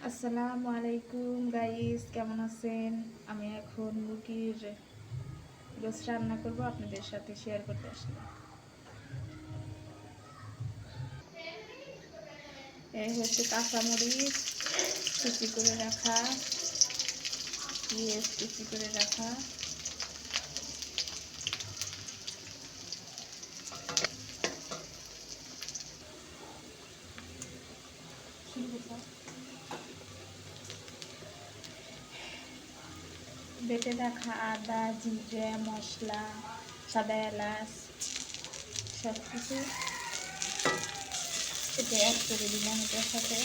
আসসালামু আলাইকুম গাইস, কেমন আছেন? আমি এখন মুরগির গোশত রান্না করব, আপনাদের সাথে শেয়ার করতে আসলাম। এই হচ্ছে কাঁচামরিচ কুচি করে রাখা, পেঁয়াজ কুচি করে রাখা, বেটে রাখা আদা, জিরে, মশলা, সাদা এলাচ সব কিছু এটা অ্যাড করে দিলাম এটার সাথে।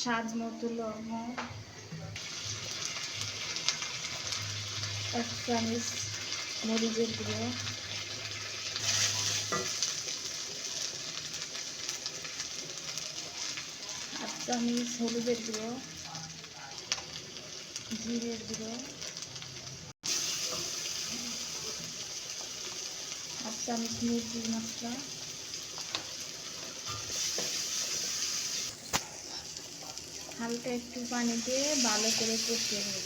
স্বাদ মতো লবণ, 1 চামচ মরিচের গুঁড়ো, 1 চামচ হলুদের গুঁড়ো, জিরের গুঁড়ো, 1 চামচ মুরগির মশলা, হালকা একটু পানি দিয়ে ভালো করে কষিয়ে নেব।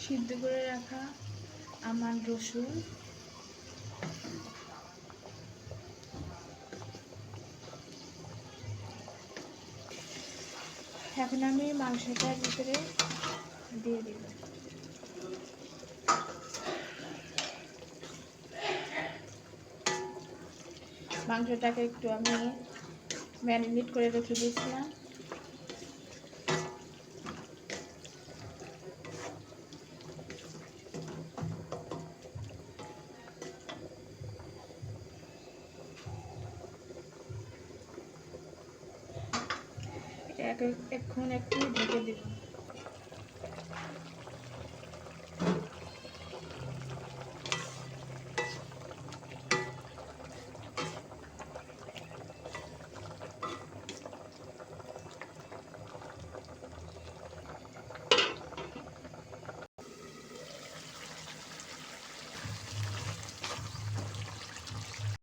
সিদ্ধ করে রাখা আমার রসুন, এখন আমি মাংসটার ভিতরে দিয়ে দিব। মাংসটাকে একটু আমি ম্যারিনেট করে রেখে দিয়েছিলাম। এখন একটু ঢেকে দেব।